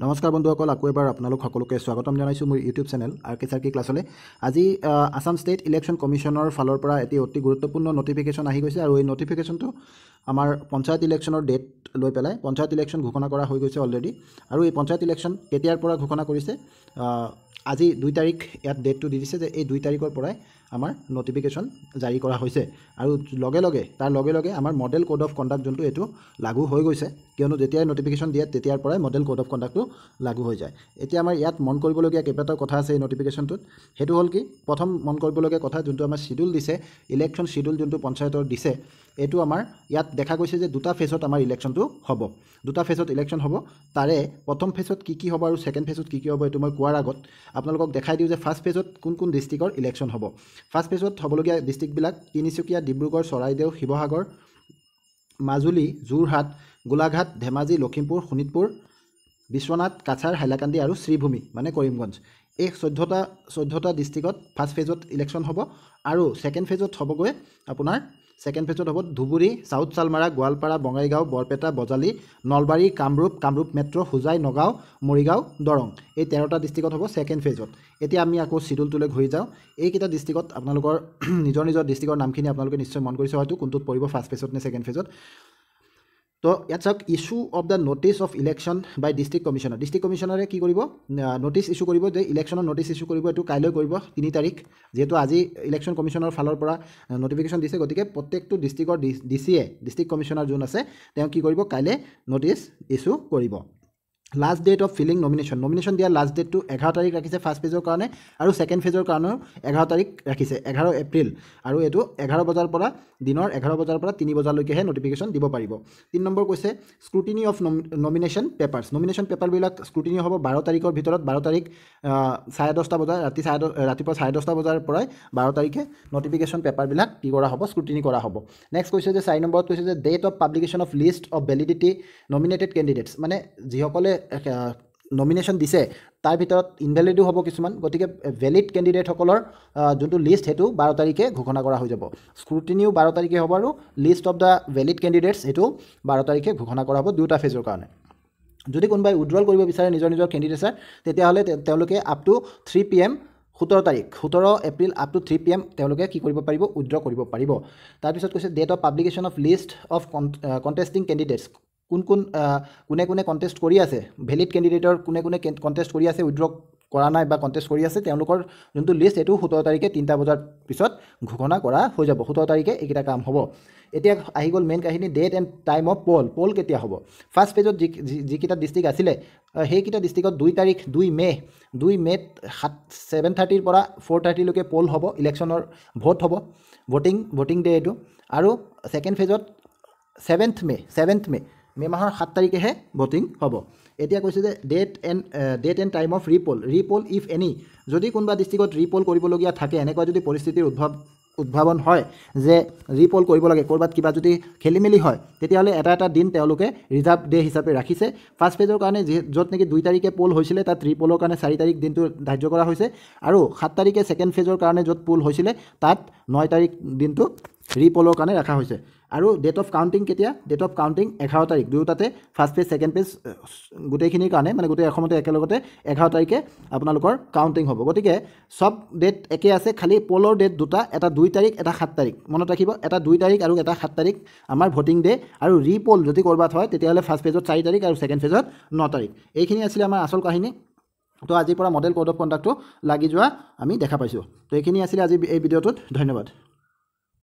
নমস্কাৰ বন্ধুসকল, আকৌ এবাৰ আপোনালোক সকলোকে স্বাগতম জনাইছোঁ মোৰ ইউটিউব চেনেল RK ক্লাছলৈ। আজি আসাম ষ্টেট ইলেকশ্যন কমিশ্যনৰ ফালৰ পৰা এটি অতি গুৰুত্বপূৰ্ণ নটিফিকেশ্যন আহি গৈছে আৰু এই নটিফিকেশ্যনটো আমাৰ পঞ্চায়ত ইলেকশ্যনৰ ডেট লৈ পেলাই পঞ্চায়ত ইলেকশ্যন ঘোষণা কৰা হৈ গৈছে অলৰেডি। আৰু এই পঞ্চায়ত ইলেকশ্যন কেতিয়াৰ পৰা ঘোষণা কৰিছে, আজি 2 তাৰিখ ইয়াত ডেটটো দি দিছে যে এই 2 তাৰিখৰ পৰাই আমাৰ নটিফিকেশ্যন জাৰি কৰা হৈছে। আৰু তাৰ লগে লগে আমাৰ মডেল কোড অফ কণ্ডাক্ট যোনটো এইটো লাগু হৈ গৈছে, কিয়নো যেতিয়াই নটিফিকেশ্যন দিয়ে তেতিয়াৰ পৰাই মডেল কোড অফ কণ্ডাক্টটো লাগু হৈ যায়। এতিয়া আমাৰ ইয়াত মন কৰিবলগীয়া কেইবাটাও কথা আছে এই নটিফিকেশ্যনটোত। সেইটো হ'ল কি, প্ৰথম মন কৰিবলগীয়া কথা, যোনটো আমাৰ শিডিউল দিছে, ইলেকশ্যন শিডিউল যোনটো পঞ্চায়তৰ দিছে, এইটো আমাৰ ইয়াত দেখা গৈছে যে 2টা ফেজত আমাৰ ইলেকশ্যনটো হ'ব। 2টা ফেজত ইলেকশ্যন হ'ব। তাৰে প্ৰথম ফেজত কি হ'ব আৰু ছেকেণ্ড ফেজত কি হ'ব এইটো মই কোৱাৰ আগত আপোনালোকক দেখাই দিওঁ যে ফাৰ্ষ্ট ফেজত কোন কোন ডিষ্ট্ৰিক্টৰ ইলেকশ্যন হ'ব। ফাৰ্ষ্ট ফেজত হ'বলগীয়া ডিষ্ট্ৰিক্টবিলাক তিনিচুকীয়া, ডিব্ৰুগড়, চৰাইদেউ, শিৱসাগৰ, মাজুলী, যোৰহাট, গোলাঘাট, ধেমাজি, লখিমপুৰ, শোণিতপুৰ, বিশ্বনাথ, কাছাৰ, হাইলাকান্দি আৰু শ্ৰীভূমি মানে কৰিমগঞ্জ। এই 14টা ডিষ্ট্ৰিক্টত ফাৰ্ষ্ট ফেজত ইলেকশ্যন হ'ব। আৰু ছেকেণ্ড ফেজত হ'বগৈ আপোনাৰ হ'ব ধুবুৰী, চাউথ চালমাৰা, গোৱালপাৰা, বঙাইগাঁও, বৰপেটা, বজালী, নলবাৰী, কামৰূপ মেট্ৰ', হোজাই, নগাঁও, মৰিগাঁও, দৰং। এই 13টা ডিষ্ট্ৰিক্টত হ'ব ছেকেণ্ড ফেজত। এতিয়া আমি আকৌ শিডিউলটোলৈ ঘূৰি যাওঁ। এইকেইটা ডিষ্ট্ৰিক্টত আপোনালোকৰ নিজৰ ডিষ্ট্ৰিক্টৰ নামখিনি আপোনালোকে নিশ্চয় মন কৰিছে হয়তো, কোনটোত পৰিব, ফাৰ্ষ্ট ফেজত নে ছেকেণ্ড ফেজত। তো ইয়াত চাওক, issue of the notice of election by district commissioner. District কমিশ্যনাৰে কি কৰিব, নটিছ ইছ্যু কৰিব, যে ইলেকশ্যনৰ নটিছ ইছ্যু কৰিব। এইটো কাইলৈ কৰিব, 3 তাৰিখ। যিহেতু আজি ইলেকশ্যন কমিশ্যনৰ ফালৰ পৰা নটিফিকেশ্যন দিছে, গতিকে প্ৰত্যেকটো ডিষ্ট্ৰিক্টৰ DCA ডিষ্ট্ৰিক্ট কমিশ্যনাৰ যোন আছে তেওঁ কি কৰিব, কাইলৈ নটিছ ইছ্যু কৰিব। Last date of filing nomination দিয়া লাষ্ট ডেটটো 11 তাৰিখ ৰাখিছে ফাৰ্ষ্ট ফেজৰ কাৰণে, আৰু ছেকেণ্ড ফেজৰ কাৰণেও 11 তাৰিখ ৰাখিছে, 11 এপ্ৰিল। আৰু এইটো 11 বজাৰ পৰা, দিনৰ 11 বজাৰ পৰা 3 বজালৈকেহে নটিফিকেশ্যন দিব পাৰিব। 3 নম্বৰ কৈছে scrutiny of nomination papers. Nomination পেপাৰবিলাক scrutiny হ'ব 12 তাৰিখৰ ভিতৰত। 12 তাৰিখ 10:30 বজাৰ, ৰাতিপুৱা 10:30 বজাৰ পৰাই 12 তাৰিখে নটিফিকেশ্যন পেপাৰবিলাক কি কৰা হ'ব, স্ক্ৰুটিনি কৰা হ'ব। নেক্সট কৈছে যে 4 নম্বৰত কৈছে যে date of publication of list of validity nominated candidates. মানে যিসকলে নমিনেশ্যন দিছে তাৰ ভিতৰত ইনভেলিডো হ'ব কিছুমান, গতিকে ভেলিড কেণ্ডিডেটসকলৰ যোনটো লিষ্ট সেইটো 12 তাৰিখে ঘোষণা কৰা হৈ যাব। স্ক্ৰুটিনিও 12 তাৰিখে হ'ব, আৰু list of the valid candidates সেইটো 12 তাৰিখে ঘোষণা কৰা হ'ব 2টা ফেজৰ কাৰণে। যদি কোনোবাই উইথড্ৰল কৰিব বিচাৰে নিজৰ কেণ্ডিডেটছৰ, তেতিয়াহ'লে তেওঁলোকে up to 3 PM 17 April up to 3 PM তেওঁলোকে কি কৰিব পাৰিব, উইথড্ৰ কৰিব পাৰিব। তাৰপিছত কৈছে date of publication of list of contesting candidates. কোনে কণ্টেষ্ট কৰি আছে, ভেলিড কেণ্ডিডেটৰ কোনে কণ্টেষ্ট কৰি আছে, উইথড্ৰ কৰা নাই বা কণ্টেষ্ট কৰি আছে, তেওঁলোকৰ যোনটো লিষ্ট এইটো 17 তাৰিখে 3টা বজাৰ পিছত ঘোষণা কৰা হৈ যাব। 17 তাৰিখে এইকেইটা কাম হ'ব। এতিয়া আহি গ'ল মেইন কাহিনী, ডেট এণ্ড টাইম অফ পল কেতিয়া হ'ব। ফাৰ্ষ্ট ফেজত যিকেইটা ডিষ্ট্ৰিক্ট আছিলে, সেইকেইটা ডিষ্ট্ৰিক্টত 2 মে'ত 7:30 পৰা 4:30লৈকে পল হ'ব, ইলেকশ্যনৰ ভোট হ'ব, ভোটিং ডে এইটো। আৰু ছেকেণ্ড ফেজত 7 মে' মাহৰ 7 তাৰিখেহে ভোটিং হ'ব। এতিয়া কৈছে যে date and time of repoll if any. যদি কোনোবা ডিষ্ট্ৰিক্টত ৰিপল কৰিবলগীয়া থাকে, এনেকুৱা যদি পৰিস্থিতিৰ উদ্ভাৱন হয় যে ৰিপল কৰিব লাগে, ক'ৰবাত কিবা যদি খেলি মেলি হয়, তেতিয়াহ'লে এটা দিন তেওঁলোকে ৰিজাৰ্ভ ডে হিচাপে ৰাখিছে। ফাৰ্ষ্ট ফেজৰ কাৰণে য'ত নেকি 2 তাৰিখে পল হৈছিলে, তাত ৰিপলৰ কাৰণে 4 তাৰিখ দিনটো ধাৰ্য কৰা হৈছে। আৰু 7 তাৰিখে ছেকেণ্ড ফেজৰ কাৰণে য'ত পল হৈছিলে, তাত 9 তাৰিখ দিনটো ৰিপলৰ কাৰণে ৰখা হৈছে। আৰু ডেট অফ কাউণ্টিং কেতিয়া, ডেট অফ কাউণ্টিং 11 তাৰিখ। দুয়োটাতে ফাৰ্ষ্ট ফেজ ছেকেণ্ড ফেজ গোটেইখিনিৰ কাৰণে, মানে গোটেই অসমতে একেলগতে 11 তাৰিখে আপোনালোকৰ কাউণ্টিং হ'ব। গতিকে চব ডেট একে আছে, খালি পলৰ ডেট 2টা, এটা 2 তাৰিখ, এটা 7 তাৰিখ। মনত ৰাখিব, এটা 2 তাৰিখ আৰু এটা 7 তাৰিখ আমাৰ ভোটিং ডে। আৰু ৰিপল যদি ক'ৰবাত হয়, তেতিয়াহ'লে ফাৰ্ষ্ট ফেজত 4 তাৰিখ আৰু ছেকেণ্ড ফেজত 9 তাৰিখ। এইখিনি আছিলে আমাৰ আচল কাহিনী। তো আজিৰ পৰা মডেল কোড অফ কণ্ডাক্টটো লাগি যোৱা আমি দেখা পাইছোঁ। তো এইখিনি আছিলে আজি এই ভিডিঅ'টোত। ধন্যবাদ।